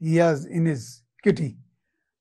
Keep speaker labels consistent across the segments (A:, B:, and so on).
A: he has in his kitty।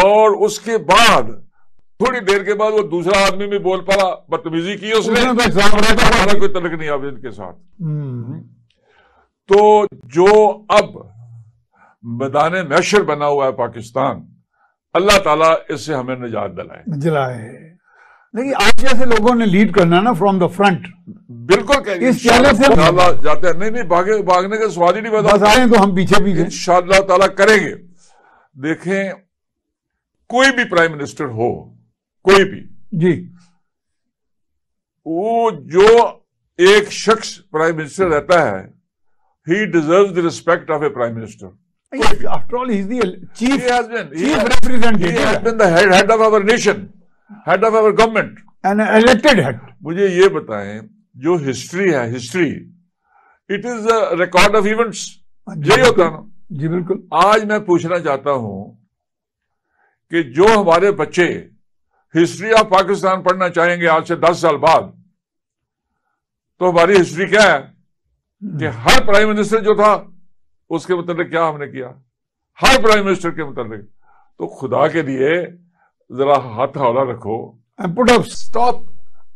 B: اور اس کے بعد تھوڑی دیر کے بعد وہ دوسرا آدمی بھی بول پڑا, بدتمیزی کی اس نے, ہمارا کوئی تعلق نہیں اب ان کے ساتھ. تو جو اب میدان محشر بنا ہوا ہے پاکستان, اللہ تعالیٰ اس سے ہمیں نجات
A: دلائے. لیکن آپ جیسے لوگوں نے لیڈ کرنا نا فرام دا فرنٹ.
B: بالکل
A: اس چیلنج سے
B: جاتے ہیں. نہیں بھاگنے کا سوال ہی نہیں بتا,
A: بس آئیں تو ہم پیچھے
B: انشاءاللہ تعالیٰ کریں گے. دیکھیں کوئی بھی پرائم منسٹر ہو, کوئی بھی
A: جی,
B: وہ جو ایک شخص پرائم منسٹر رہتا ہے, he deserves the respect of a prime minister.
A: After all, he is the chief.
B: He has been.
A: Chief representative.
B: He has been the head of our nation, head of our government.
A: An elected head.
B: مجھے یہ بتائیں, جو history ہے, history it is a record of events. یہی ہوتا ہے نا.
A: جی بالکل.
B: آج میں پوچھنا چاہتا ہوں کہ جو ہمارے بچے ہسٹری آف پاکستان پڑھنا چاہیں گے آج سے 10 سال بعد, تو ہماری ہسٹری کیا ہے کہ ہر پرائم منسٹر جو تھا اس کے متعلق کیا ہم نے کیا, ہر پرائم منسٹر کے متعلق. تو خدا کے لیے ذرا ہاتھ ہولا رکھو.
A: Stop.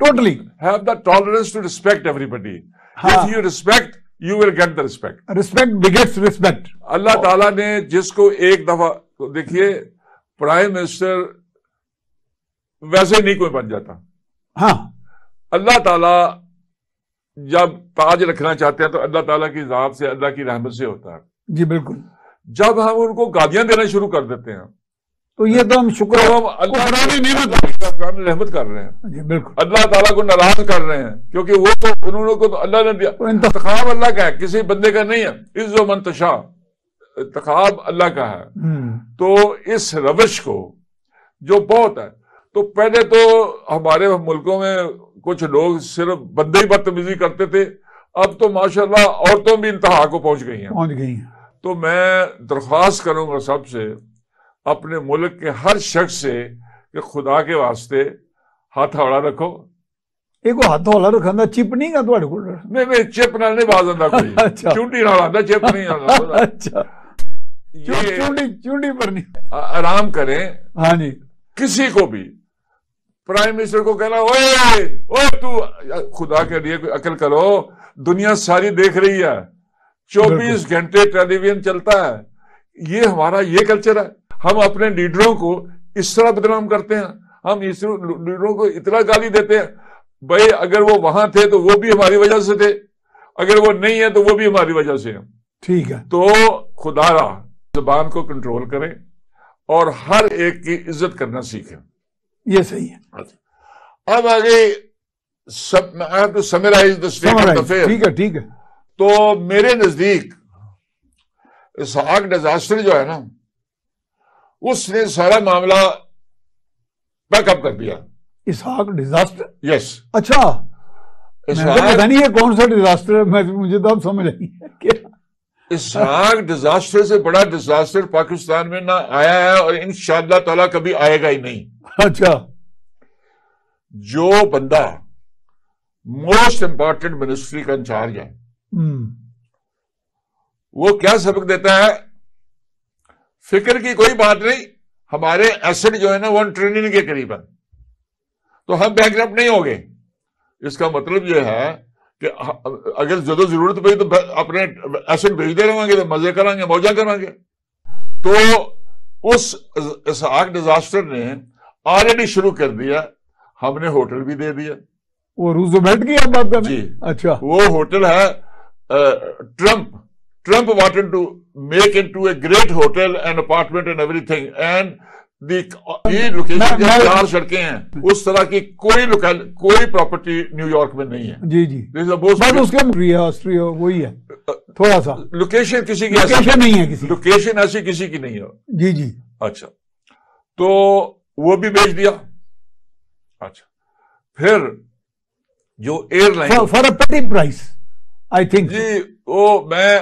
A: Totally.
B: Have the tolerance to respect everybody. If you respect, you will get the respect.
A: Respect begets respect.
B: اللہ تعالیٰ نے جس کو ایک دفعہ, دیکھیے پرائم منسٹر ویسے نہیں کوئی بن جاتا.
A: ہاں,
B: اللہ تعالیٰ جب تاج رکھنا چاہتے ہیں تو اللہ تعالیٰ کی ذات سے, اللہ کی رحمت سے ہوتا ہے.
A: جی بالکل.
B: جب ہم ان کو گادیاں دینا شروع کر دیتے ہیں
A: تو یہ تو ہم شکر
B: اللہ رحمت کر رہے ہیں.
A: جی بالکل.
B: اللہ تعالیٰ کو ناراض کر رہے ہیں, کیونکہ وہ تو انہوں کو تو اللہ نے دیا. انتخاب اللہ کا ہے, کسی بندے کا نہیں ہے. عز و منتشا, انتخاب اللہ کا ہے. تو اس روش کو جو بہت ہے, تو پہلے تو ہمارے ملکوں میں کچھ لوگ صرف بندے ہی بدتمیزی کرتے تھے, اب تو ماشاءاللہ عورتوں بھی انتہا کو پہنچ گئی ہیں. تو میں درخواست کروں گا سب سے, اپنے ملک کے ہر شخص سے, کہ خدا کے واسطے ہاتھ ہوڑا رکھو.
A: ایک ہاتھ ہولا رکھا چپ نہیں گا تھوڑے کو.
B: نہیں چپ نہ نہیں باز آتا کوئی. چونٹی نہ آتا, چپ نہیں آتا.
A: اچھا, چونٹی پر نہیں.
B: آرام کریں.
A: ہاں جی. کسی
B: کو بھی پرائم منسٹر کو کہنا اوے تو خدا کے لیے کوئی عقل کرو, دنیا ساری دیکھ رہی ہے, 24 گھنٹے ٹیلی ویژن چلتا ہے. یہ ہمارا یہ کلچر ہے. ہم اپنے لیڈروں کو اس طرح بدنام کرتے ہیں, ہم اس لیڈروں کو اتنا گالی دیتے ہیں. بھائی اگر وہ وہاں تھے تو وہ بھی ہماری وجہ سے تھے, اگر وہ نہیں ہے تو وہ بھی ہماری وجہ سے ہیں.
A: ٹھیک ہے.
B: تو خدا را زبان کو کنٹرول کریں اور ہر ایک کی عزت کرنا سیکھیں.
A: یہ صحیح ہے.
B: اب آگے summarize the state of affair.
A: ٹھیک ہے.
B: تو میرے نزدیک اسحاق ڈیزاسٹر جو ہے نا, اس نے سارا معاملہ پیک اپ کر دیا.
A: اسحاق ڈیزاسٹر؟
B: یس.
A: اچھا, پتا نہیں ہے کون سا ڈیزاسٹر ہے, مجھے تو اب سمجھ نہیں ہے.
B: اسحاق ڈیزاسٹر سے بڑا ڈیزاسٹر پاکستان میں نہ آیا ہے اور انشاءاللہ تعالیٰ کبھی آئے گا ہی نہیں.
A: اچھا.
B: جو بندہ موسٹ امپورٹنٹ منسٹری کا انچارج ہے, وہ کیا سبق دیتا ہے, فکر کی کوئی بات نہیں, ہمارے ایسٹ جو ہے نا 1 ٹریلین کے قریب ہے, تو ہم بینک کرپٹ نہیں ہوں گے. اس کا مطلب یہ ہے کہ اگر زیادہ ضرورت پڑی تو اپنے ایسٹ بھیجتے رہیں گے, تو مزے کریں گے, موجہ کریں گے. تو اس اسحاق ڈیزاسٹر نے آلریڈی شروع کر دیا. ہم نے ہوٹل بھی دے دیا.
A: وہ روزویلٹ کی آپ بات کر رہے ہیں؟
B: جی.
A: اچھا.
B: وہ ہوٹل ہے Trump wanted to make into a great hotel and apartment and everything, and یہ لوکیشن 4 سڑکیں ہیں, اس طرح کی کوئی پراپرٹی نیو یارک میں نہیں ہے.
A: جی جی. بس اس کے وہی ہے, تھوڑا سا
B: لوکیشن کسی کی
A: لوکیشن نہیں ہے, کسی
B: لوکیشن ایسی کسی کی نہیں ہے.
A: جی جی.
B: اچھا, تو وہ بھی بیچ دیا. اچھا, پھر جو ایئر لائن
A: فار اے پیٹی پرائس آئی تھنک.
B: جی, وہ میں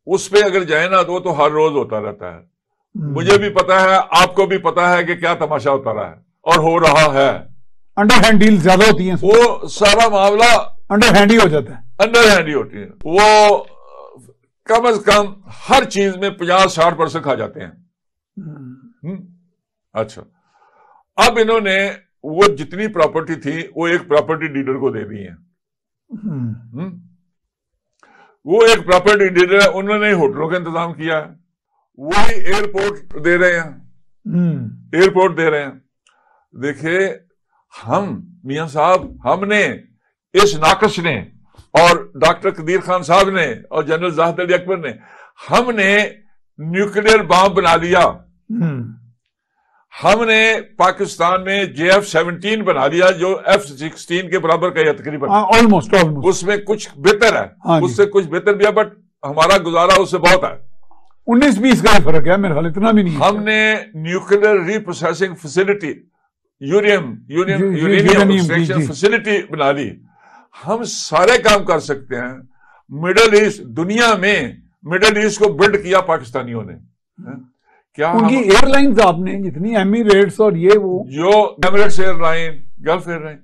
B: اس پہ اگر جائیں نا تو وہ تو ہر روز ہوتا رہتا ہے. مجھے بھی پتا ہے, آپ کو بھی پتا ہے کہ کیا تماشا ہوتا رہا ہے اور ہو رہا ہے.
A: انڈر ہینڈ ڈیل زیادہ ہوتی ہیں,
B: وہ سارا معاملہ
A: انڈر ہینڈ ہی ہو جاتا ہے.
B: انڈر ہینڈ ہی ہوتی ہے. وہ کم از کم ہر چیز میں 50-60% کھا جاتے ہیں. اچھا، اب انہوں نے وہ جتنی پراپرٹی تھی وہ ایک پراپرٹی ڈیلر کو دے دی ہیں. وہ ایک پراپرٹی ڈیلر ہے، انہوں نے ہوٹلوں کا انتظام کیا ہے، وہی ایئرپورٹ دے رہے ہیں. دیکھیے ہم میاں صاحب، ہم نے اس ناقص نے اور ڈاکٹر قدیر خان صاحب نے اور جنرل زاہد علی اکبر نے، ہم نے نیوکلیر بام بنا لیا. ہم نے پاکستان میں JF-17 بنا لیا جو F-16 کے برابر کا ہے تقریباً،
A: آلموسٹ.
B: اس میں کچھ بہتر ہے، اس سے کچھ بہتر بھی ہے، بٹ ہمارا گزارا اس سے بہت ہے.
A: 19-20 کا فرق ہے میرے خیال، اتنا بھی نہیں.
B: ہم نے نیوکلیر ری پروسیسنگ فیسلٹی، یورینیم فیسلٹی بنا لی. ہم سارے کام کر سکتے ہیں. مڈل ایسٹ، دنیا میں مڈل ایسٹ کو بلڈ کیا پاکستانیوں نے. کیا
A: ان کی ایئر لائنز آپ نے جتنی ایمریٹس اور یہ وہ
B: جو Emirates airline, Gulf airline,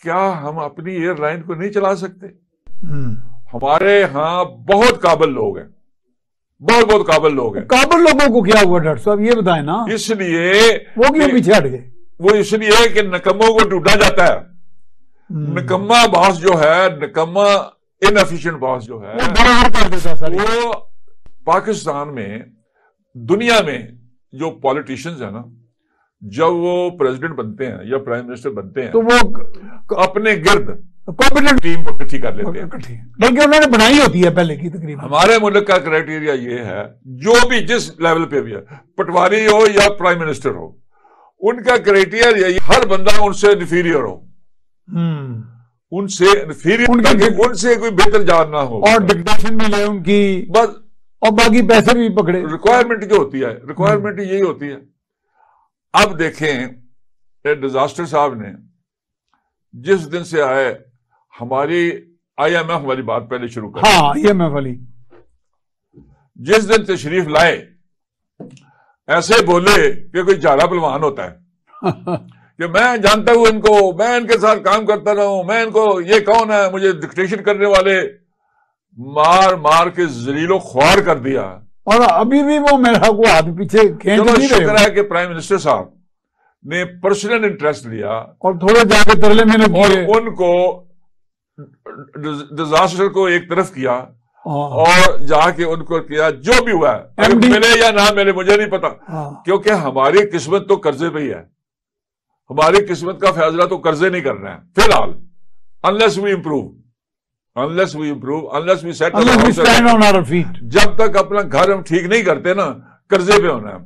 B: کیا ہم اپنی ایئر لائن کو نہیں چلا سکتے؟ ہمارے ہاں بہت قابل لوگ ہیں، بہت قابل لوگ ہیں.
A: قابل لوگوں کو کیا ہوا ڈاکٹر صاحب یہ بتائیں نا.
B: اس لیے
A: وہ کیوں پیچھے ہٹ گئے؟
B: وہ اس لیے کہ نکموں کو ڈھونڈا جاتا ہے. نکما باس جو ہے، نکما انفیشینٹ باس جو ہے، وہ پاکستان میں، دنیا میں جو پالیٹیشنز ہیں نا، جب وہ پریزیڈنٹ بنتے ہیں یا پرائم منسٹر بنتے ہیں
A: تو وہ
B: اپنے گرد ٹیم کو اکٹھی کر لیتے ہیں،
A: بلکہ انہوں نے بنائی ہوتی ہے پہلے کی تقریباً.
B: ہمارے ملک کا کرائٹیریا یہ ہے، جو بھی جس لیول پہ بھی ہے، پٹواری ہو یا پرائم منسٹر ہو، ان کا کرائٹیریا یہ ہر بندہ ان سے انفیریئر ہو، ان سے کوئی بہتر جان نہ ہو،
A: اور ڈکٹیشن میں لے ان کی
B: بس،
A: اور باقی پیسے بھی پکڑے.
B: ریکوائرمنٹ جو ہوتی ہے، ریکوائرمنٹ یہی ہوتی ہے. اب دیکھیں ڈیزاسٹر صاحب نے جس دن سے آئے، ہماری IMF والی بات پہلے شروع کر،
A: ہاں IMF والی،
B: جس دن تشریف لائے ایسے بولے کہ کوئی جاڑا پلوان ہوتا ہے کہ میں جانتا ہوں ان کو، میں ان کے ساتھ کام کرتا رہا ہوں، میں ان کو، یہ کون ہے مجھے ڈکٹیشن کرنے والے، مار کے ذلیل و خوار کر دیا.
A: اور ابھی بھی وہ میرا کو ہاتھ پیچھے کھینچ نہیں رہے.
B: شکر ہے کہ پرائم منسٹر صاحب نے پرسنل انٹرسٹ لیا
A: اور تھوڑا جا کے ترلے میں
B: اور ان کو ڈیزاسٹر کو ایک طرف کیا اور جا کے ان کو کیا جو بھی ہوا ہے، ملے یا نہ ملے مجھے نہیں پتا، کیونکہ ہماری قسمت تو قرضے پہ ہی ہے. ہماری قسمت کا فیصلہ تو قرضے نہیں کرنا ہے فی الحال، unless we improve, unless we stand
A: on our feet.
B: جب تک اپنا گھر ہم ٹھیک نہیں کرتے نا، قرضے پہ ہونا ہے.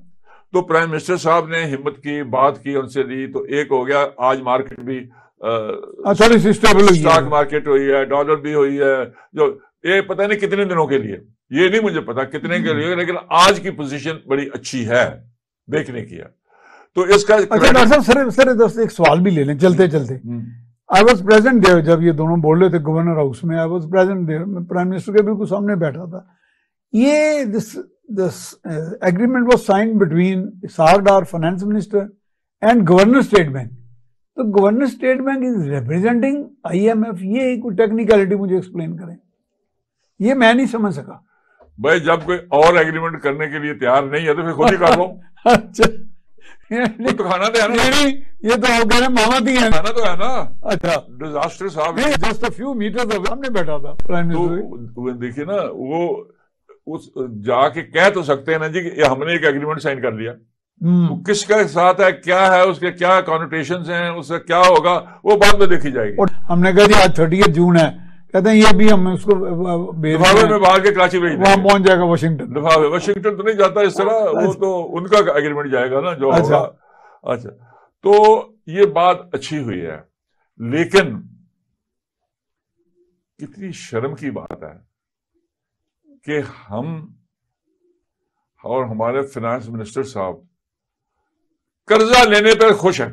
B: تو پرائم منسٹر صاحب نے ہمت کی، بات کی ان سے لی، تو ایک ہو گیا. آج مارکیٹ بھی اسٹاک مارکیٹ ہوئی ہے، ڈالر بھی ہوئی ہے، جو یہ پتہ نہیں کتنے دنوں کے لیے، یہ نہیں مجھے پتا کتنے کے لیے، لیکن آج کی پوزیشن بڑی اچھی ہے دیکھنے کی ہے. تو اس کا
A: ڈاکٹر صاحب سر ایک سوال بھی لے لیں چلتے چلتے. آئی واز پریزنٹ دیئر جب یہ دونوں بول رہے تھے گورنر ہاؤس میں. آئی واز پریزنٹ دیئر، میں پرائم منسٹر کے بالکل سامنے بیٹھا تھا. یہ this agreement was signed between Ishaq Dar finance minister and governor state bank. تو governor state bank is representing IMF. یہ کوئی ٹیکنیکلٹی مجھے ایکسپلین کریں، یہ میں نہیں سمجھ سکا.
B: بھائی جب کوئی اور ایگریمنٹ کرنے کے لیے تیار نہیں ہے تو پھر خود ہی کر لو.
A: اچھا
B: تو کھانا تو ہے نا،
A: یہ تو آپ کہہ رہے ہیں ماما دی ہے،
B: کھانا تو ہے نا.
A: اچھا
B: ڈیزاسٹر صاحب
A: جسٹ اے فیو میٹرز سامنے بیٹھا تھا پرائم
B: منسٹر. دیکھیے نا، وہ جا کے کہہ تو سکتے ہیں نا جی کہ ہم نے ایک ایگریمنٹ سائن کر لیا. کس کے ساتھ ہے، کیا ہے، اس کے کیا کانوٹیشنز ہیں، اس سے کیا ہوگا، وہ بعد میں دیکھی جائے گی.
A: ہم نے کہا جی آج 30 جون ہے، کہتے ہیں یہ بھی ہم اس کو
B: لفافے میں باہر کے کراچی بھیج دیں،
A: وہاں پہنچ جائے گا واشنگٹن.
B: لفافے واشنگٹن تو نہیں جاتا اس طرح، وہ تو ان کا ایگریمنٹ جائے گا نا جو ہوگا. اچھا، تو یہ بات اچھی ہوئی ہے، لیکن کتنی شرم کی بات ہے کہ ہم اور ہمارے فائنانس منسٹر صاحب قرضہ لینے پر خوش ہیں.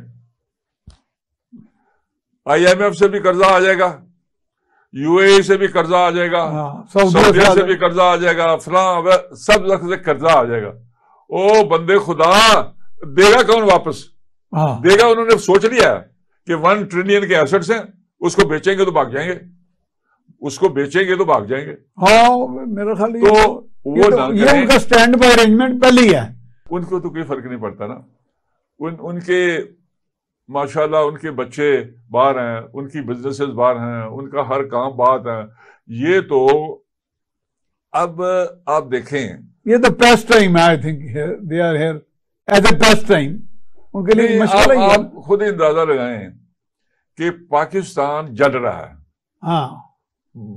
B: IMF سے بھی قرضہ آ جائے گا، UAE سے بھی قرضہ آ جائے گا، سعودیہ سے بھی قرضہ آ جائے گا، فلاں سب سے قرضہ آ جائے گا. او بندے خدا، دے گا کون واپس؟ دے گا انہوں نے سوچ لیا کہ 1 ٹریلین کے ایسٹس ہیں، اس کو بیچیں گے تو بھاگ جائیں گے، اس کو بیچیں گے تو بھاگ جائیں گے.
A: ہاں میرا خیال
B: تو وہ
A: یہ ان کا سٹینڈ بائی ارینجمنٹ پہلے ہی ہے.
B: ان کو تو کوئی فرق نہیں پڑتا نا، ان کے ماشاءاللہ ان کے بچے باہر ہیں, ان کی بزنسز باہر ہیں, ان کا ہر کام بات ہے. یہ تو اب آپ دیکھیں,
A: یہ تو پیسٹ ٹائم ہے, I think they are here as a pastime. ان کے لیے مشغلہ ہی ہے.
B: آپ خود اندازہ لگائیں کہ پاکستان جل رہا ہے,
A: ہاں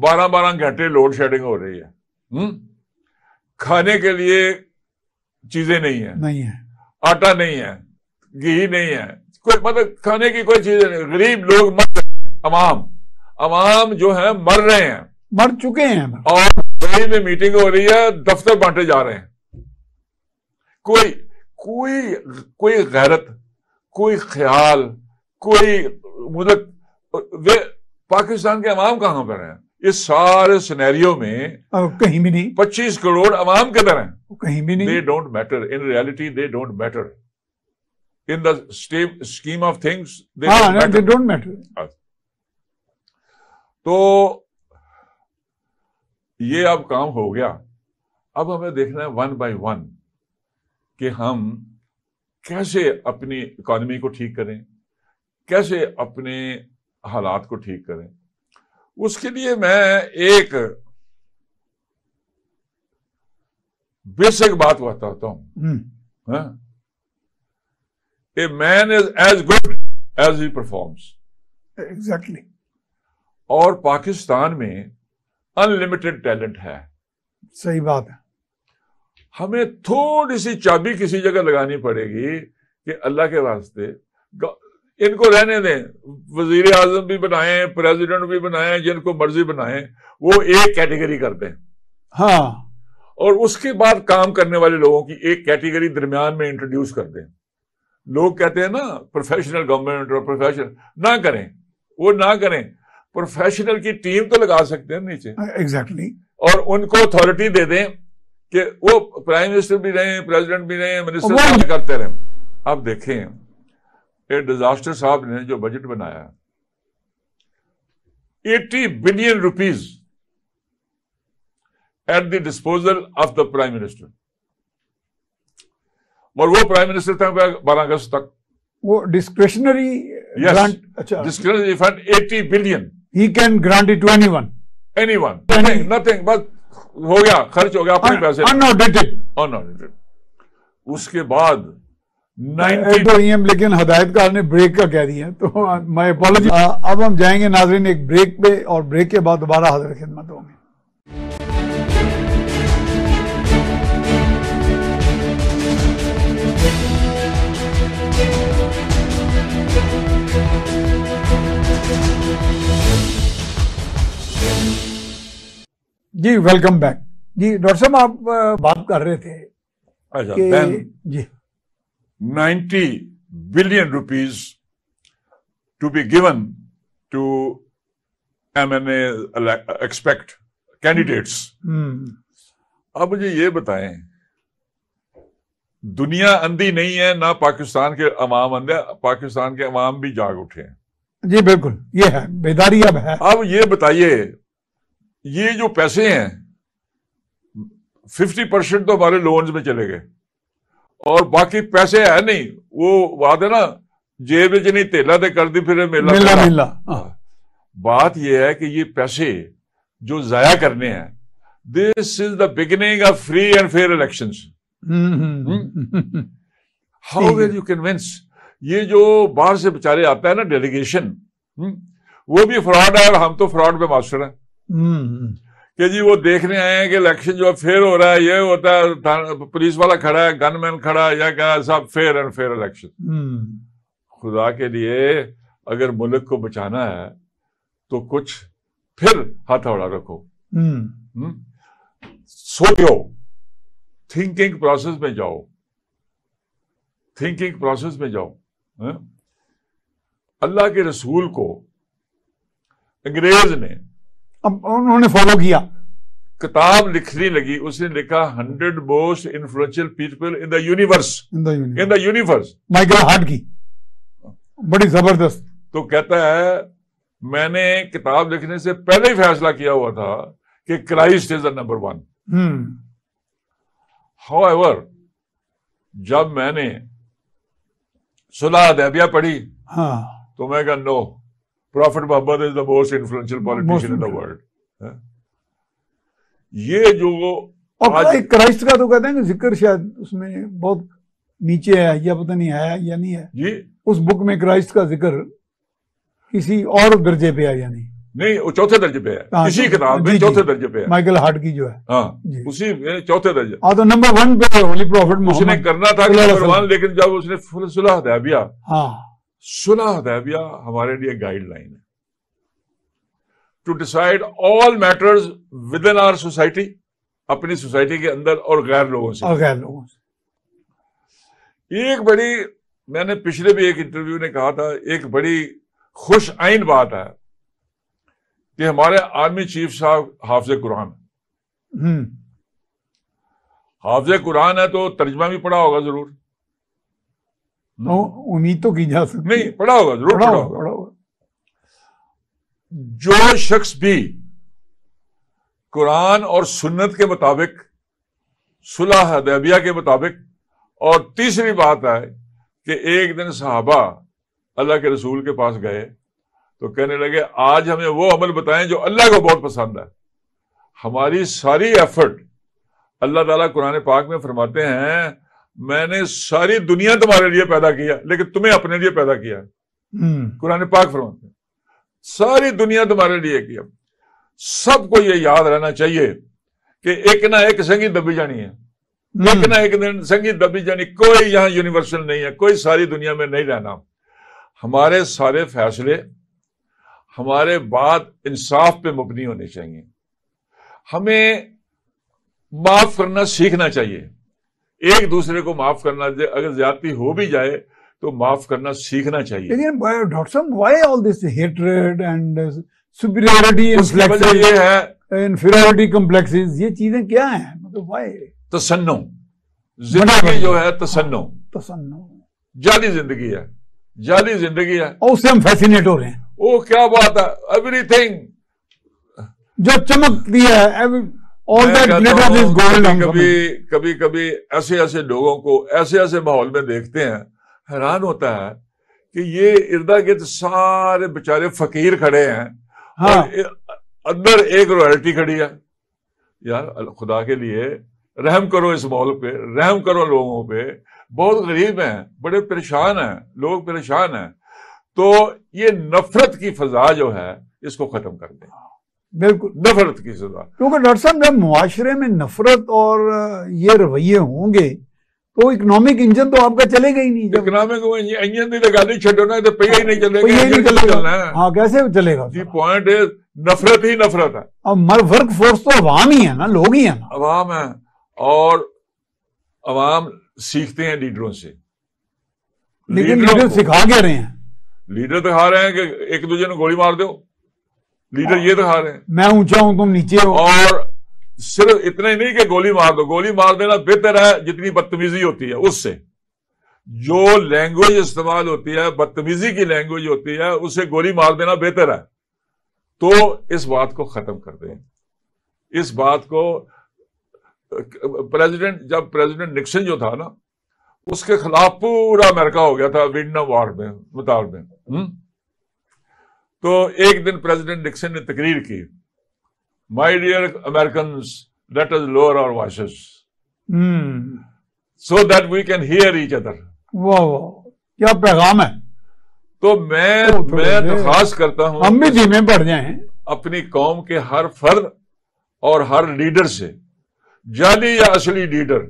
B: 12 گھنٹے لوڈ شیڈنگ ہو رہی ہے, کھانے کے لیے چیزیں نہیں ہیں, آٹا نہیں ہے, گھی نہیں ہے, کوئی مطلب کھانے کی کوئی چیز نہیں. غریب لوگ مر رہے ہیں, عوام جو ہے مر رہے ہیں,
A: مر چکے ہیں.
B: اور دبئی میں میٹنگ ہو رہی ہے, دفتر بانٹے جا رہے ہیں. کوئی غیرت, کوئی خیال, کوئی مطلب پاکستان کے عوام کہاں پر ہیں اس سارے سینیریو میں؟
A: کہیں بھی نہیں.
B: 25 کروڑ عوام کدھر ہیں؟
A: کہیں بھی نہیں.
B: They don't matter. In reality, they don't matter. In the scheme of things, they don't matter. تو یہ اب کام ہو گیا. اب ہمیں دیکھنا ہے 1 by 1 کہ ہم کیسے اپنی اکانومی کو ٹھیک کریں, کیسے اپنے حالات کو ٹھیک کریں. اس کے لیے میں ایک بیسک بات بتاتا ہوں. A man is as good as he performs.
A: Exactly.
B: اور پاکستان میں انلمیٹڈ ٹیلنٹ ہے.
A: صحیح بات ہے.
B: ہمیں تھوڑی سی چابی کسی جگہ لگانی پڑے گی کہ اللہ کے واسطے ان کو رہنے دیں, وزیر اعظم بھی بنائیں, پریزیڈنٹ بھی بنائیں, جن کو مرضی بنائیں, وہ ایک کیٹیگری کرتے ہیں.
A: ہاں,
B: اور اس کے بعد کام کرنے والے لوگوں کی ایک کیٹیگری درمیان میں انٹروڈیوس کر دیں. لوگ کہتے ہیں نا پروفیشنل گورنمنٹ اور پروفیشنل, نہ کریں, وہ نہ کریں. پروفیشنل کی ٹیم تو لگا سکتے ہیں نیچے.
A: ایگزیکٹلی. اور
B: ان کو اتھارٹی دے دیں کہ وہ پرائم منسٹر بھی رہیں, پریزیڈنٹ بھی رہیں, منسٹر بھی کرتے رہیں. اب دیکھیں ڈیزاسٹر صاحب نے جو بجٹ بنایا 80 billion rupees at the disposal of the prime minister, اور وہ پرائم منسٹر تھا 12 اگست تک.
A: وہ discretionary
B: discretionary fund 80 billion.
A: He can grant it to anyone.
B: Nothing. بس ہو گیا, خرچ ہو گیا اپنے پیسے. Unaudited. اس کے بعد
A: 90 لیکن ہدایتکار نے بریک کا کہہ دیا, تو میں اپالوجی. اب ہم جائیں گے ناظرین ایک بریک پہ, اور بریک کے بعد دوبارہ حاضر خدمت ہوں گے. جی ویلکم بیک. جی ڈاکٹر صاحب آپ بات کر رہے تھے
B: جی 90 billion rupees to be given to MNA expect candidates. اب مجھے یہ بتائیں, دنیا اندھی نہیں ہے, نہ پاکستان کے عوام اندھے, پاکستان کے عوام بھی جاگ اٹھے ہیں.
A: جی بالکل, یہ ہے بیداری اب ہے.
B: اب یہ بتائیے, یہ جو پیسے ہیں 50% تو ہمارے لونز میں چلے گئے, اور باقی پیسے ہے نہیں. وہ بات ہے نا, جیب نہیں تیلا دے کر دی پھر میلا. بات یہ ہے کہ یہ پیسے جو ضائع کرنے ہیں, this is the beginning of free and fair elections. How will you convince. یہ جو باہر سے بیچارے آتا ہے نا ڈیلیگیشن, وہ بھی فراڈ ہے, اور ہم تو فراڈ پہ ماسٹر ہیں کہ جی وہ دیکھنے آئے ہیں کہ الیکشن جو فیئر ہو رہا ہے, یہ ہوتا ہے پولیس والا کھڑا ہے, گن مین کھڑا ہے, یا کیا سب فیئر اینڈ فیئر الیکشن. خدا کے لیے اگر ملک کو بچانا ہے تو کچھ پھر ہاتھ اڑا رکھو, سوچو, تھنکنگ پروسیس میں جاؤ, تھنکنگ پروسیس میں جاؤ. اللہ کے رسول کو انگریز نے
A: انہوں نے فالو کیا,
B: کتاب لکھنی لگی, اس نے لکھا 100 most influential people in the universe. In the universe
A: Michael Hart کی بڑی زبردست. تو
B: کہتا ہے میں نے کتاب لکھنے سے پہلے ہی فیصلہ کیا ہوا تھا کہ Christ is the number 1. However, جب میں نے صلح حدیبیہ پڑھی
A: ہاں
B: تو میں کہا no, prophet Muhammad is the most influential politician in the world. یہ جو
A: اور کرائسٹ کا تو کہتے ہیں کہ ذکر شاید اس میں بہت نیچے ہے یا پتہ نہیں ہے یا نہیں ہے
B: جی
A: اس بک میں کرائسٹ کا ذکر کسی اور درجے پہ ہے یا نہیں؟
B: وہ چوتھے درجے پہ ہے اسی کتاب میں، چوتھے درجے پہ ہے
A: مائیکل ہارٹ کی جو ہے.
B: ہاں اسی میں چوتھے درجے.
A: ہاں تو نمبر 1 پہ ہولی پروفٹ
B: اس نے کرنا تھا نمبر 1، لیکن جب اس نے صلح حدیبیہ،
A: ہاں
B: صلح حدیبیہ ہمارے لیے گائیڈ لائن ہے to decide all matters within our society, اپنی سوسائٹی کے اندر اور غیر لوگوں سے.
A: اور غیر لوگوں سے
B: ایک بڑی، میں نے پچھلے بھی ایک انٹرویو نے کہا تھا، ایک بڑی خوش آئین بات ہے کہ ہمارے آرمی چیف صاحب حافظ قرآن. حافظ قرآن ہے تو ترجمہ بھی پڑھا ہوگا ضرور.
A: امید تو کی جا سکتی
B: نہیں، پڑھا ہوگا ضرور، پڑھا ہوگا. جو شخص بھی قرآن اور سنت کے مطابق، صلح حدیبیہ کے مطابق، اور تیسری بات ہے کہ ایک دن صحابہ اللہ کے رسول کے پاس گئے تو کہنے لگے آج ہمیں وہ عمل بتائیں جو اللہ کو بہت پسند ہے. ہماری ساری ایفرٹ، اللہ تعالیٰ قرآن پاک میں فرماتے ہیں میں نے ساری دنیا تمہارے لیے پیدا کیا لیکن تمہیں اپنے لیے پیدا کیا. قرآن پاک فرماتے ہیں ساری دنیا تمہارے لیے کیا. سب کو یہ یاد رہنا چاہیے کہ ایک نہ ایک سنگی دبی جانی ہے، ایک نہ ایک دن سنگی دبی جانی. کوئی یہاں یونیورسل نہیں ہے، کوئی ساری دنیا میں نہیں رہنا. ہمارے سارے فیصلے، ہمارے بات انصاف پہ مبنی ہونے چاہیے. ہمیں معاف کرنا سیکھنا چاہیے، ایک دوسرے کو معاف کرنا، اگر زیادتی ہو بھی جائے تو معاف کرنا سیکھنا چاہیے.
A: لیکن ڈاکٹر صاحب why all this hatred and superiority
B: یہ ہے
A: انفیریورٹی کمپلیکسز، یہ چیزیں کیا ہیں؟ مطلب وائی؟
B: تسنم، زندگی جو ہے تسنم، جعلی زندگی ہے، جعلی زندگی ہے،
A: اور اس سے ہم فیسینیٹ ہو رہے ہیں.
B: وہ کیا بات ہے، ایوری تھنگ
A: جو چمکتی ہے،
B: کبھی کبھی ایسے لوگوں کو ایسے ماحول میں دیکھتے ہیں، حیران ہوتا ہے کہ یہ اردا گرد سارے بےچارے فقیر کھڑے ہیں، اندر ایک رائلٹی کھڑی ہے. یار خدا کے لیے رحم کرو اس ماحول پہ، رحم کرو لوگوں پہ. بہت غریب ہیں، بڑے پریشان ہیں لوگ، پریشان ہیں. تو یہ نفرت کی فضا جو ہے اس کو ختم کر دیں.
A: بالکل
B: نفرت کی سزا،
A: کیونکہ ڈاکٹر صاحب جب معاشرے میں نفرت اور یہ رویے ہوں گے تو اکنامک انجن تو آپ کا چلے گا ہی نہیں.
B: اکنامک انجن نہیں لگا نہیں چھٹونا تو پہیا ہی نہیں چلے گا.
A: ہاں کیسے چلے گا؟
B: جی پوائنٹ ہے نفرت ہی نفرت ہے.
A: اب ورک فورس تو عوام ہی ہے نا، لوگ ہی ہیں نا.
B: عوام ہے، اور عوام سیکھتے ہیں لیڈروں سے.
A: لیکن لیڈر سکھا کے رہے ہیں،
B: لیڈر دکھا رہے ہیں کہ ایک دوسرے نے گولی مار دو. لیڈر یہ دکھا رہے ہیں
A: میں اونچا ہوں تم نیچے ہو.
B: اور صرف اتنا ہی نہیں کہ گولی مار دو، گولی مار دینا بہتر ہے جتنی بدتمیزی ہوتی ہے اس سے. جو لینگویج استعمال ہوتی ہے، بدتمیزی کی لینگویج ہوتی ہے، اسے گولی مار دینا بہتر ہے. تو اس بات کو ختم کر دیں. اس بات کو جب پریزیڈنٹ نکسن جو تھا نا، اس کے خلاف پورا امریکہ ہو گیا تھا ویٹنام وار میں مطالب میں. تو ایک دن پریزیڈنٹ نکسن نے تقریر کی، my dear Americans let us lower our voices so that we can hear each other.
A: واہ کیا پیغام ہے.
B: تو میں درخواست کرتا ہوں
A: ہم بھی دھیمے پڑ جائیں
B: اپنی قوم کے ہر فرد اور ہر لیڈر سے، جعلی یا اصلی لیڈر،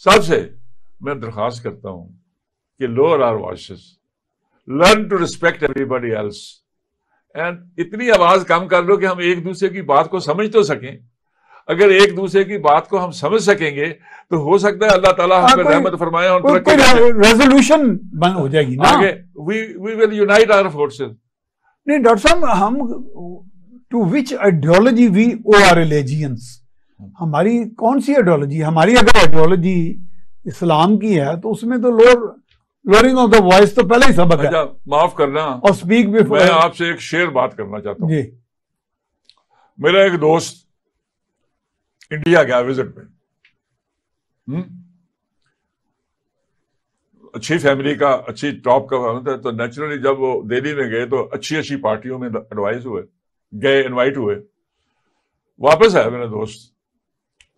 B: سب سے میں درخواست کرتا ہوں کہ lower our voices, learn to respect everybody else. And اتنی آواز کم کر لو کہ ہم ایک دوسرے کی بات کو سمجھ تو سکیں. اگر ایک دوسرے کی بات کو ہم سمجھ سکیں گے تو ہو سکتا ہے اللہ تعالیٰ ہم پر رحمت فرمائے اور
A: ریزولوشن بند ہو جائے گی نا.
B: We will unite our forces.
A: نہیں ڈاکٹر صاحب، ہم to which ideology we owe our allegiance, ہماری کون سی آئیڈیالوجی؟ ہماری اگر آئیڈیالوجی اسلام کی ہے تو اس میں تو لوئرنگ آف دا وائس تو پہلے ہی سبق ہے.
B: معاف کرنا،
A: اور اسپیک بیفور.
B: میں آپ سے ایک شعر بات کرنا چاہتا ہوں.
A: جی.
B: میرا ایک دوست انڈیا گیا وزٹ میں، اچھی فیملی کا, اچھی ٹاپ کا ہوتا ہے, تو نیچرلی جب وہ دہلی میں گئے تو اچھی پارٹیوں میں ایڈوائز ہوئے, گئے, انوائٹ ہوئے. واپس آیا میرا دوست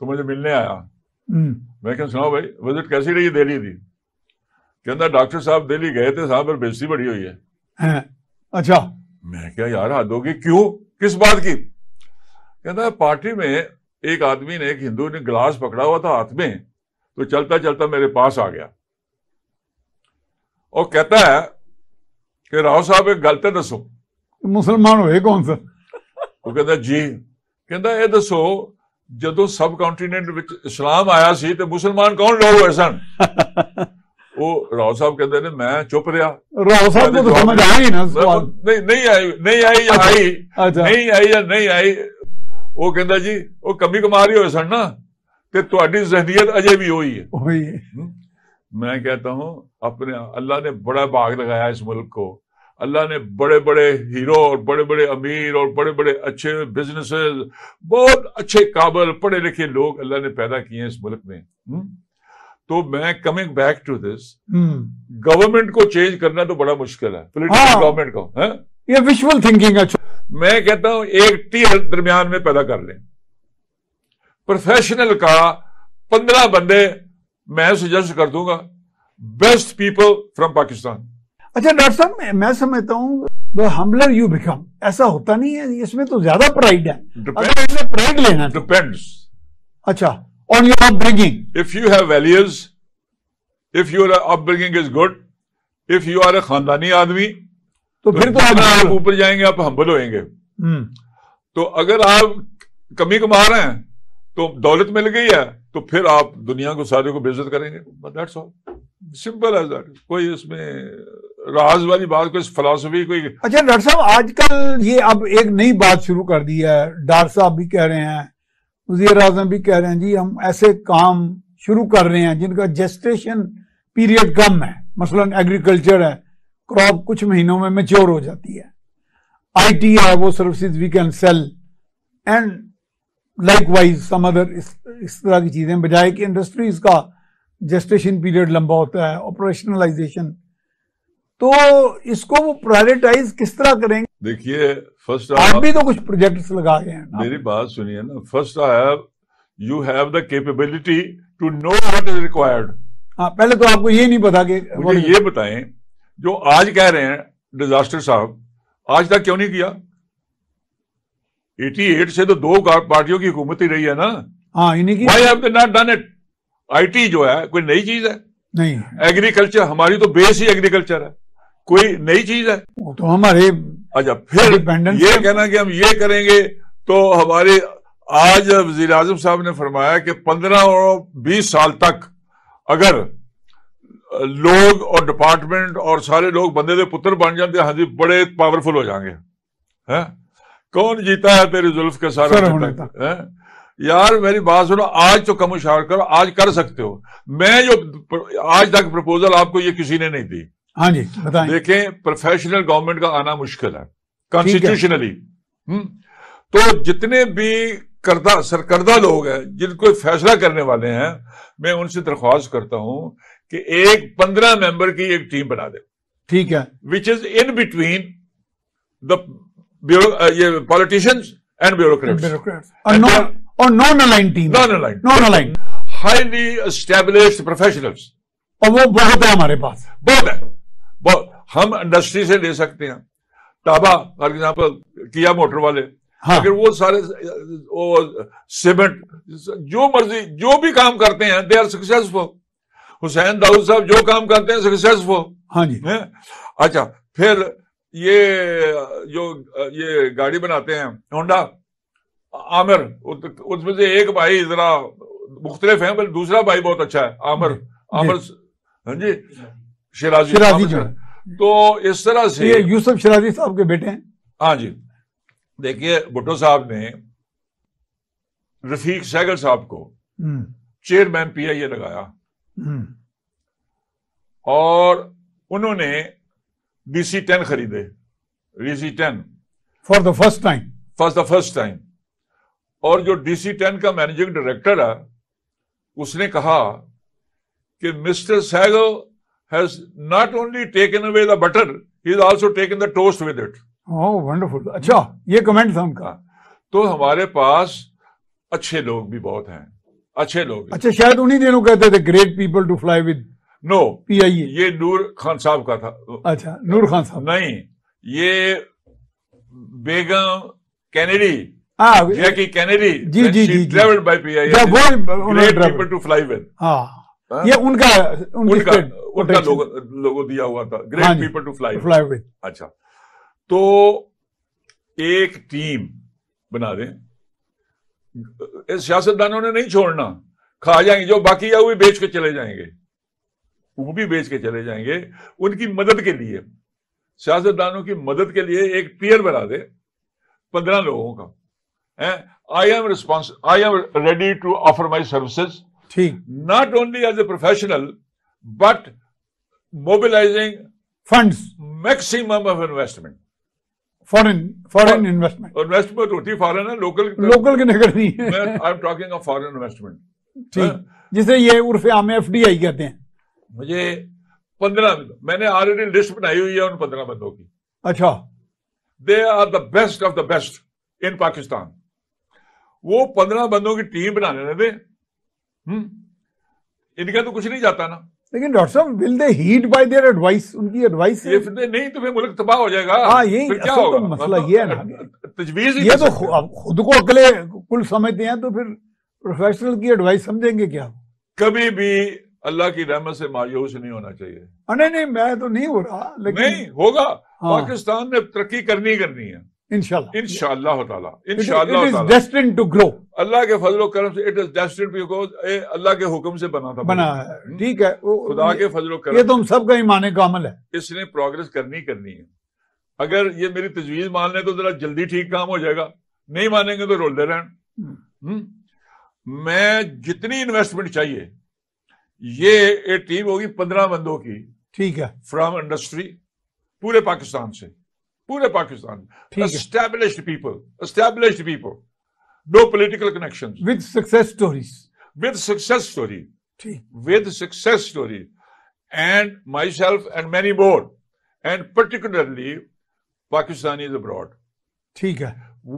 B: تو مجھے ملنے آیا. میں کہا سناؤ بھائی وزٹ کیسی رہی دہلی دی؟ کہتا ڈاکٹر صاحب دہلی گئے تھے, صاحب پر بےزتی بڑی ہوئی ہے.
A: اچھا.
B: میں کیا یار حد ہوگی, کیوں, کس بات کی؟ کہتا پارٹی میں ایک آدمی نے, ایک ہندو نے گلاس پکڑا ہوا تھا ہاتھ میں, تو چلتا چلتا میرے پاس آ گیا اور کہتا ہے کہ راؤ صاحب ایک گل تے دسو.
A: مسلمان ہوئے کون سا؟
B: وہ کہتا جی. کہتا یہ دسو جدو سب کانٹیننٹ وچ اسلام آیا سی تے مسلمان کون لوگ ہوئے سن؟ وہ راؤ صاحب کہتے ہیں میں چپ رہا.
A: راؤ صاحب کو تو سمجھ آئی نا سوال.
B: نہیں آئی یا نہیں آئی. وہ کہتا جی وہ کمی کماری ہوئے سن نا, تے تہاڈی ذہنیت اجے بھی ہوئی ہے. میں کہتا ہوں اپنے اللہ نے بڑا باغ لگایا اس ملک کو. اللہ نے بڑے بڑے ہیرو اور بڑے بڑے امیر اور بڑے بڑے اچھے بزنسز, بہت اچھے قابل پڑھے لکھے لوگ اللہ نے پیدا کیے ہیں اس ملک میں. تو میں coming back to this, government کو چینج کرنا تو بڑا مشکل ہے, پولیٹیکل گورنمنٹ کو.
A: یہ ویژول تھنکنگ. اچھا
B: میں کہتا ہوں ایک ٹیر درمیان میں پیدا کر لیں, پروفیشنل کا 15 بندے میں سجیسٹ کر دوں گا, بیسٹ پیپل فرام پاکستان.
A: اچھا ڈاکٹر صاحب میں سمجھتا ہوں the humbler you become, ایسا ہوتا نہیں ہے, اس میں تو زیادہ پرائڈ ہے. پرائڈ لینا
B: ڈپینڈس.
A: اچھا on your upbringing.
B: If you have values, if your upbringing is good, if you are a خاندانی آدمی,
A: تو پھر تو
B: آپ اوپر جائیں گے, آپ ہمبل ہوئیں گے. تو اگر آپ کمی کما رہے ہیں تو دولت مل گئی ہے تو پھر آپ دنیا کو سارے کو بے عزت کریں گے. That's all. Simple as that. کوئی اس میں راز والی بات, کوئی فلسفی کوئی.
A: اچھا ڈاکٹر صاحب آج کل یہ اب ایک نئی بات شروع کر دی ہے, ڈاکٹر صاحب بھی کہہ رہے ہیں, وزیر اعظم بھی کہہ رہے ہیں, جی ہم ایسے کام شروع کر رہے ہیں جن کا جسٹیشن پیریڈ کم ہے. مثلا ایگریکلچر ہے, کراپ کچھ مہینوں میں میچور ہو جاتی ہے. آئی ٹی ہے, وہ services we can sell, and likewise some other اس طرح کی چیزیں, بجائے کہ انڈسٹریز کا جسٹیشن پیریڈ لمبا ہوتا ہے, آپریشنلائزیشن. تو اس کو وہ پرائیویٹائز کس طرح کریں گے؟
B: دیکھیے فرسٹ
A: آپ بھی تو کچھ پروجیکٹس لگا گئے ہیں.
B: میری بات سنیے نا. First you have the capability to know what is required.
A: ہاں پہلے تو آپ کو یہ نہیں پتا کہ
B: مجھے یہ بتائیں جو آج کہہ رہے ہیں ڈیزاسٹر صاحب, آج تک کیوں نہیں کیا؟ 88 سے تو 2 پارٹیوں کی حکومت ہی رہی ہے نا.
A: ہاں انہیں کی.
B: Why have they not done it? I T جو ہے کوئی نئی چیز ہے
A: نہیں.
B: ایگریکلچر ہماری تو بیس ہی ایگریکلچر ہے, کوئی نئی چیز ہے؟
A: وہ تو ہمارے.
B: اچھا پھر یہ کہنا کہ ہم یہ کریں گے تو ہمارے آج وزیر اعظم صاحب نے فرمایا کہ 15 اور 20 سال تک اگر لوگ اور ڈپارٹمنٹ اور سارے لوگ بندے دے پتر بن جاتے, ہاں جی بڑے پاورفل ہو جائیں گے. کون جیتا ہے تیری زلف کے سارے؟ یار میری بات سنو, آج تو کم اشار کرو, آج کر سکتے ہو. میں جو آج تک پرپوزل آپ کو یہ کسی نے نہیں دی.
A: ہاں جی بتائیں.
B: دیکھیں پروفیشنل گورنمنٹ کا آنا مشکل ہے کانسٹیٹیوشنلی. تو جتنے بھی سرکردہ لوگ ہیں جن کو فیصلہ کرنے والے ہیں, میں ان سے درخواست کرتا ہوں کہ ایک 15 ممبر کی ایک ٹیم بنا دے.
A: ٹھیک ہے.
B: Which is in between the politicians and bureaucrats.
A: اور non aligned team. Non aligned
B: highly established professionals.
A: اور وہ بہت ہے ہمارے پاس,
B: بہت ہے. ہم انڈسٹری سے لے سکتے ہیں, ٹابا فار ایگزامپل کیا موٹر والے, اگر وہ سارے سیمنٹ جو مرضی جو بھی کام کرتے ہیں دے آر سکسیسفل. حسین داؤد صاحب جو کام کرتے ہیں سکسیسفل.
A: ہاں جی.
B: اچھا پھر یہ جو یہ گاڑی بناتے ہیں ہونڈا, عامر, اس میں سے ایک بھائی ذرا مختلف ہیں بل دوسرا بھائی بہت اچھا ہے, عامر. ہاں جی شیرازی. تو اس طرح سے
A: یوسف شیرازی صاحب کے بیٹے ہیں.
B: ہاں جی. دیکھیے بھٹو صاحب نے رفیق سہگل صاحب کو چیئرمین پی آئی اے لگایا, اور انہوں نے DC-10 خریدے. DC-10
A: for the first time.
B: اور جو DC-10 کا مینیجنگ ڈائریکٹر ہے اس نے کہا کہ mister Sehgal has not only taken away the butter, he has also taken the toast with it.
A: Oh, wonderful. اچھا یہ کمنٹ تھا ان کا.
B: تو ہمارے پاس اچھے لوگ بھی بہت ہیں, اچھے لوگ.
A: اچھا شاید انہی دنوں کہتے تھے great people to fly with
B: no
A: P I A.
B: یہ نور خان صاحب کا تھا.
A: اچھا نور خان صاحب
B: نہیں, یہ بیگم کینیڈی, جیکی کینیڈی,
A: جی جی جی
B: travelled by P I A, great people to fly with.
A: ہاں یہ ان کا
B: لوگو دیا ہوا تھا, great people to fly
A: with.
B: اچھا تو ایک ٹیم بنا دیں, سیاستدانوں نے نہیں چھوڑنا, کھا جائیں گے جو باقی ہے وہ بھی بیچ کے چلے جائیں گے, وہ بھی بیچ کے چلے جائیں گے. ان کی مدد کے لیے, سیاستدانوں کی مدد کے لیے ایک ٹیئر بنا دے 15 لوگوں کا. I am ready to offer my services, not only as a professional, but mobilizing
A: funds,
B: maximum of investment.
A: Foreign investment.
B: Investment ہوتی foreign ہے, local
A: کی نہیں کرنی ہے.
B: I'm talking of foreign investment.
A: ٹھیک, جسے یہ عرف عام FDI کہتے ہیں.
B: مجھے 15 میں نے آلریڈی لسٹ بنائی ہوئی ہے ان 15 بندوں کی.
A: اچھا
B: they are the best of the best in Pakistan. وہ 15 بندوں کی ٹیم بنانے دیں, ان کا تو کچھ نہیں جاتا نا.
A: لیکن ڈاکٹر صاحب will they heed by their advice, ان کی ایڈوائس سے
B: نہیں تو پھر ملک تباہ ہو جائے گا.
A: ہاں یہی
B: کیا ہوگا
A: مسئلہ یہ ہے نا,
B: تجویز
A: یہ تو خود کو عقلے کل سمجھتے ہیں تو پھر پروفیشنل کی ایڈوائس سمجھیں گے کیا؟
B: کبھی بھی اللہ کی رحمت سے مایوس نہیں ہونا چاہیے.
A: نہیں میں تو نہیں ہو رہا, لیکن
B: نہیں ہوگا. پاکستان نے ترقی کرنی ہے انشاءاللہ تعالیٰ, انشاءاللہ تعالیٰ
A: destined to grow.
B: اللہ کے فضل و کرم سے it is destined because اللہ کے حکم سے بنا
A: ہے. ٹھیک ہے,
B: خدا کے فضل و کرم,
A: یہ تو ہم سب کا ایمان کامل ہے.
B: اس نے پروگرس کرنی ہے. اگر یہ میری تجویز مان لیں تو ذرا جلدی ٹھیک کام ہو جائے گا, نہیں مانیں گے تو رولتے رہن. میں جتنی انویسٹمنٹ چاہیے, یہ ایک ٹیم ہوگی 15 بندوں کی.
A: ٹھیک ہے,
B: فرام انڈسٹری, پورے پاکستان سے, established people, no political connections,
A: with success stories, and myself and many more, and particularly Pakistanis abroad.
B: ٹھیک ہے,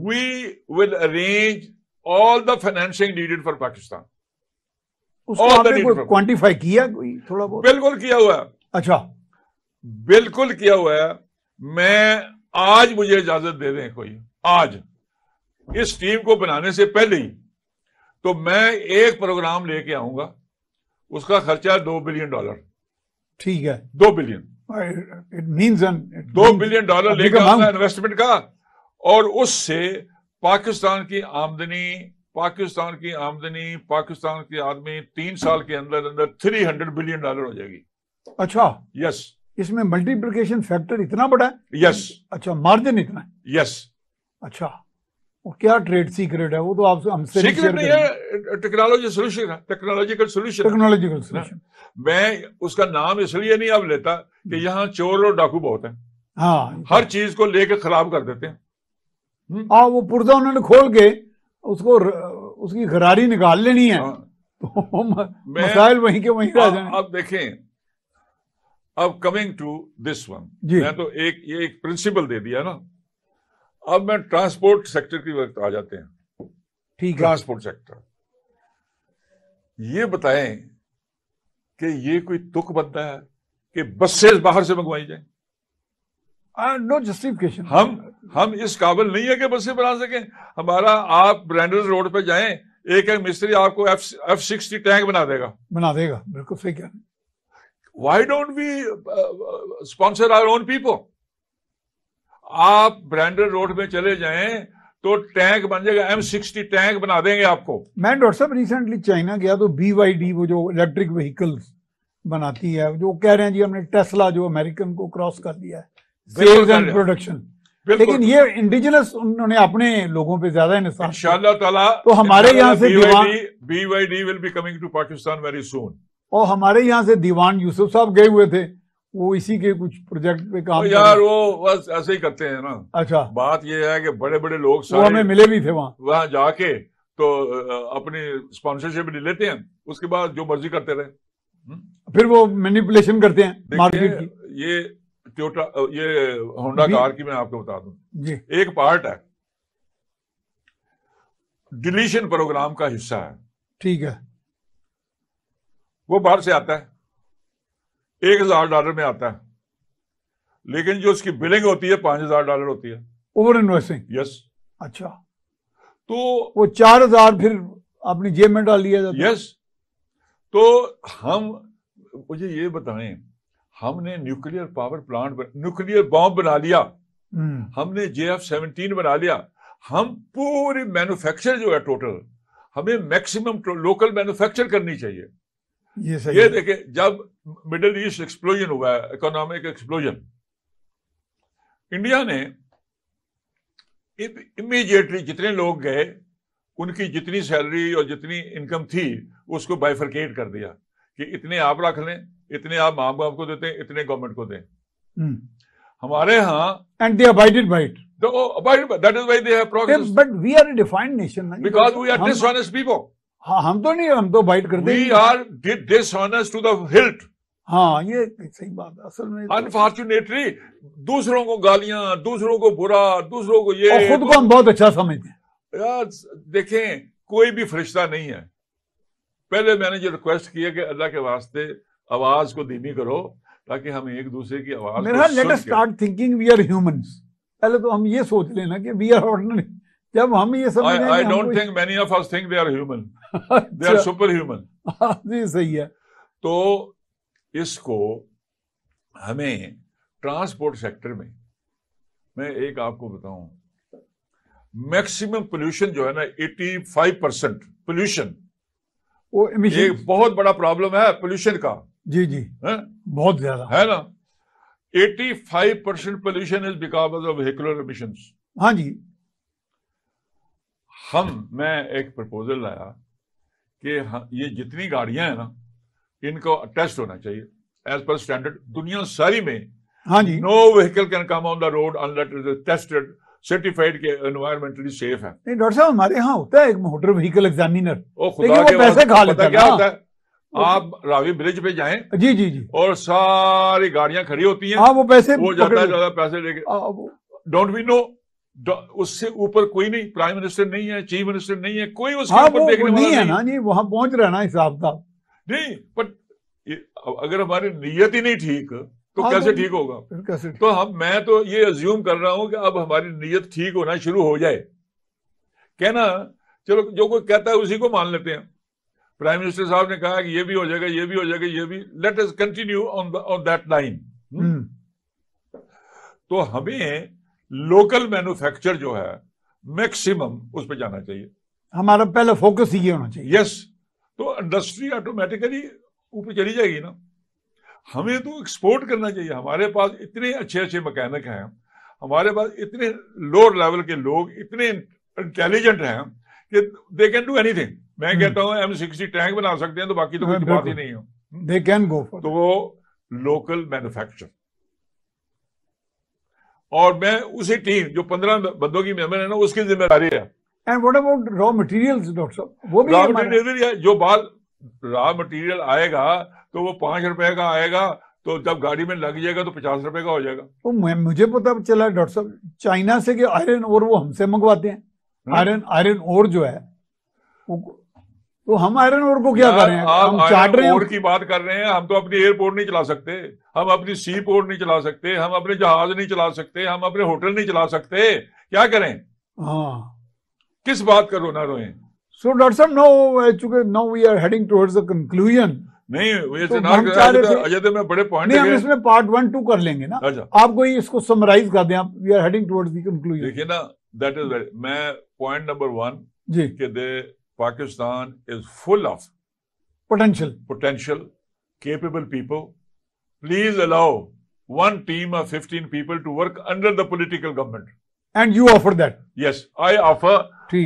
B: we will arrange all the financing needed for Pakistan.
A: اس کو آپ نے کوئی کوانٹیفائی کیا کوئی تھوڑا بہت؟
B: بالکل کیا ہوا ہے.
A: اچھا
B: بالکل کیا ہوا ہے. میں آج مجھے اجازت دے دیں کوئی, آج اس ٹیم کو بنانے سے پہلے ہی تو میں ایک پروگرام لے کے آؤں گا, اس کا خرچہ ہے $2 بلین.
A: ٹھیک ہے,
B: 2 بلین, $2 بلین لے کے آؤں گا انویسٹمنٹ کا, اور اس سے پاکستان کی آمدنی پاکستان کی آدمی 3 سال کے اندر $300 بلین ہو جائے گی.
A: اچھا
B: یس,
A: اس میں ملٹیپلیکیشن فیکٹر اتنا بڑا ہے؟
B: یس.
A: اچھا, مارجن اتنا ہے؟
B: یس.
A: اچھا, وہ کیا ٹریڈ سیکرٹ ہے وہ تو آپ ہم سے
B: سیکرٹ نہیں ہے, ٹیکنالوجیکل سولوشن. میں اس کا نام اس لیے نہیں اب لیتا کہ یہاں چور اور ڈاکو بہت ہیں.
A: ہاں,
B: ہر چیز کو لے کے خراب کر دیتے ہیں.
A: ہاں, وہ پردہ انہوں نے کھول کے اس کی غراری نکال لینی ہے, مسائل وہیں کے وہیں رہ جائیں.
B: اب دیکھیں, اب کمنگ ٹو دس ون, میں تو یہ ایک پرنسپل دے دیا نا. اب میں ٹرانسپورٹ سیکٹر کی وقت آ جاتے ہیں.
A: ٹھیک,
B: ٹرانسپورٹ سیکٹر, یہ بتائیں کہ یہ کوئی تک بنتا ہے کہ بسیں باہر سے منگوائی جائیں؟
A: نو جسٹیفکیشن.
B: ہم اس قابل نہیں ہے کہ بسیں بنا سکیں. ہمارا آپ برینڈرز روڈ پہ جائیں, ایک مستری آپ کو F-60 ٹینک بنا دے گا.
A: بالکل صحیح کہہ رہے ہیں.
B: Why don't we sponsor our own people? آپ برینڈر روڈ میں چلے جائیں تو ٹینک بن جائے گا, M-60 ٹینک بنا دیں گے آپ کو.
A: میں ڈاکٹر صاحب ریسنٹلی چائنا گیا تو BYD وہ جو الیکٹرک وہیکلز بناتی ہے, جو کہہ رہے ہیں جی ہم نے ٹیسلا جو امریکن کو کراس کر دیا ہے, سیلز اینڈ پروڈکشن. لیکن یہ انڈیجنس انہوں نے اپنے لوگوں پہ زیادہ انحصار.
B: انشاءاللہ تعالیٰ
A: تو ہمارے یہاں سے
B: BYD will be coming to Pakistan very soon.
A: اور ہمارے یہاں سے دیوان یوسف صاحب گئے ہوئے تھے, وہ اسی کے کچھ پروجیکٹ پہ کام.
B: یار وہ بس ایسے ہی کرتے ہیں نا.
A: اچھا,
B: بات یہ ہے کہ بڑے بڑے لوگ
A: وہ ہمیں ملے بھی تھے
B: وہاں جا کے تو اپنی اسپانسرشپ لے لیتے ہیں, اس کے بعد جو مرضی کرتے رہے.
A: پھر وہ مینیپولیشن کرتے ہیں مارکیٹ کی.
B: یہ ٹویوٹا یہ ہونڈا کار کی میں آپ کو بتا دوں
A: جی
B: ایک پارٹ ہے ڈیلیشن پروگرام کا حصہ ہے.
A: ٹھیک ہے.
B: وہ باہر سے آتا ہے $1,000 میں آتا ہے, لیکن جو اس کی بلنگ ہوتی ہے $5,000 ہوتی ہے.
A: Over investing.
B: یس.
A: اچھا.
B: تو
A: وہ 4,000 پھر اپنی جیب میں ڈال لیا جاتا ہے.
B: یس. تو ہم مجھے یہ بتائیں, ہم نے nuclear power plant nuclear bomb بنا لیا, ہم نے JF-17 بنا لیا, ہم پوری مینوفیکچر جو ہے ٹوٹل ہمیں میکسیمم لوکل مینوفیکچر کرنی چاہیے. یہ دیکھیں جب مڈل ایسٹ ایکسپلوژن ہوا ہے, اکنامک ایکسپلوژن, انڈیا نے امیڈیٹلی جتنے لوگ گئے ان کی جتنی سیلری اور جتنی انکم تھی اس کو بائیفرکیٹ کر دیا کہ اتنے آپ رکھ لیں, اتنے آپ ماں باپ کو دیتے ہیں, اتنے گورنمنٹ کو دیں. ہمارے ہاں
A: and they abided by it.
B: That is why they have progress.
A: But we are a defined nation.
B: Because we are dishonest people.
A: ہاں ہم تو نہیں, ہم تو بائٹ کرتے ہیں.
B: We are dishonest to the hilt.
A: ہاں یہ صحیح بات ہے. اصل میں
B: Unfortunately دوسروں کو گالیاں, دوسروں کو برا, دوسروں کو یہ,
A: اور خود کو ہم بہت اچھا سمجھتے ہیں.
B: یار دیکھیں کوئی بھی فرشتہ نہیں ہے. پہلے میں نے جو ریکویسٹ کیا کہ اللہ کے واسطے آواز کو دھیمی کرو تاکہ ہم ایک دوسرے کی آواز
A: میرا let us start thinking we are humans. پہلے تو ہم یہ سوچ لینا کہ وی آر آرڈنری. جب ہم یہ سمجھ
B: I don't think many of us think they are human. They are superhuman.
A: جی صحیح ہے.
B: تو اس کو ہمیں ٹرانسپورٹ سیکٹر میں ایک آپ کو بتاؤں, میکسیمم پولوشن جو ہے نا 85% پولوشن,
A: وہ
B: ایک بہت بڑا پرابلم ہے پولوشن کا.
A: جی جی بہت زیادہ
B: ہے نا. 85% pollution is because of vehicular emissions.
A: ہاں جی.
B: میں ایک پرپوزل لایا کہ یہ جتنی گاڑیاں ہیں نا ان کو ٹیسٹ ہونا چاہیے ایز پر اسٹینڈرڈ دنیا ساری میں.
A: ہاں جی.
B: No vehicle can come on the road unless it is tested certified کہ انوائرمنٹلی سیف ہے.
A: نہیں ڈاکٹر صاحب ہمارے یہاں ہوتا ہے ایک موٹر وہیکل ایگزامینر,
B: خدا کے
A: پیسے کھا لیتا ہے.
B: کیا ہوتا ہے, آپ راوی برج پہ جائیں
A: جی جی جی
B: اور ساری گاڑیاں کھڑی ہوتی ہیں,
A: ہاں وہ پیسے
B: وہ جاتا ہے زیادہ پیسے لے کے. ڈونٹ وی نو اس سے اوپر کوئی نہیں, پرائم منسٹر نہیں ہے, چیف منسٹر نہیں ہے, کوئی اس کے اوپر دیکھنے والا
A: نہیں ہے نا جی. وہاں پہنچ رہا نا حساب تھا
B: نہیں. بٹ اگر ہماری نیت ہی نہیں ٹھیک تو کیسے ٹھیک ہوگا؟ تو میں تو یہ ازیوم کر رہا ہوں کہ اب ہماری نیت ٹھیک ہونا شروع ہو جائے. کہنا چلو جو کوئی کہتا ہے اسی کو مان لیتے ہیں. پرائم منسٹر صاحب نے کہا کہ یہ بھی ہو جائے گا, یہ بھی ہو جائے گا, یہ بھی, let us continue on that line. تو ہمیں لوکل مینوفیکچر جو ہے میکسیمم اس پہ جانا چاہیے.
A: ہمارا پہلا فوکس یہ ہونا چاہیے.
B: یس. تو انڈسٹری آٹومیٹیکلی اوپر چلی جائے گی نا. ہمیں تو ایکسپورٹ کرنا چاہیے. ہمارے پاس اتنے اچھے اچھے مکینک ہیں, ہمارے پاس اتنے لوور لیول کے لوگ اتنے انٹیلیجنٹ ہیں کہ they can do any thing. میں کہتا ہوں M60 ٹینک بنا سکتے ہیں تو باقی تو کوئی بات ہی نہیں ہے.
A: They can go.
B: تو وہ لوکل مینوفیکچر. اور میں اسی ٹیم جو 15 بندوں کی ممبر ہے نا اس کی ذمہ داری ہے.
A: And what about raw materials doctor صاحب؟ وہ بھی
B: را مٹیریل جو را مٹیریل آئے گا تو وہ ₹5 کا آئے گا, تو جب گاڑی میں لگ جائے گا تو ₹50 کا ہو جائے گا.
A: تو مجھے پتا چلا ڈاکٹر صاحب چائنا سے کہ آئرن اور وہ ہم سے منگواتے ہیں. آئرن اور جو ہے تو ہم آئرن اور کو کیا کر رہے ہیں؟ ہم چاٹ رہے ہیں.
B: اور کی بات کر رہے ہیں. ہم تو اپنی ایئرپورٹ نہیں چلا سکتے, ہم اپنی سی پورٹ نہیں چلا سکتے, ہم اپنے جہاز نہیں چلا سکتے, ہم اپنے ہوٹل نہیں چلا سکتے. کیا کریں؟
A: ہاں
B: کس بات کا رونا روئیں؟
A: سو ڈاکٹر صاحب no we are heading towards a conclusion.
B: نہیں اجے تو میں بڑے پوائنٹ
A: ہم اس میں پارٹ 1 2 کر لیں گے نا. آپ کو اس کو سمرائز کر دیں. We are heading towards the conclusion.
B: دیکھیے نا دیٹ از میں پوائنٹ نمبر 1
A: جی
B: کہ Pakistan is full of potential, capable people. Please allow one team of 15 people to work under the political government.
A: And you offer that?
B: Yes, I offer.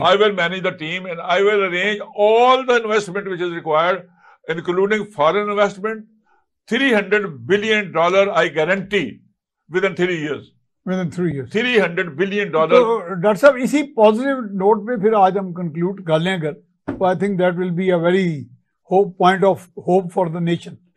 B: I will manage the team and I will arrange all the investment which is required, including foreign investment. $300 billion I guarantee within 3 years.
A: Within 3 years.
B: $300 billion.
A: تو doctor صاحب اسی positive note پہ پھر آج ہم conclude کر لیں. اگر تو I think that will be a very hope, point of hope for the nation.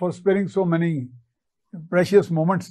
A: for sparing so many precious moments.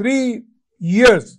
A: 3 years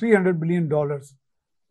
A: $300 billion.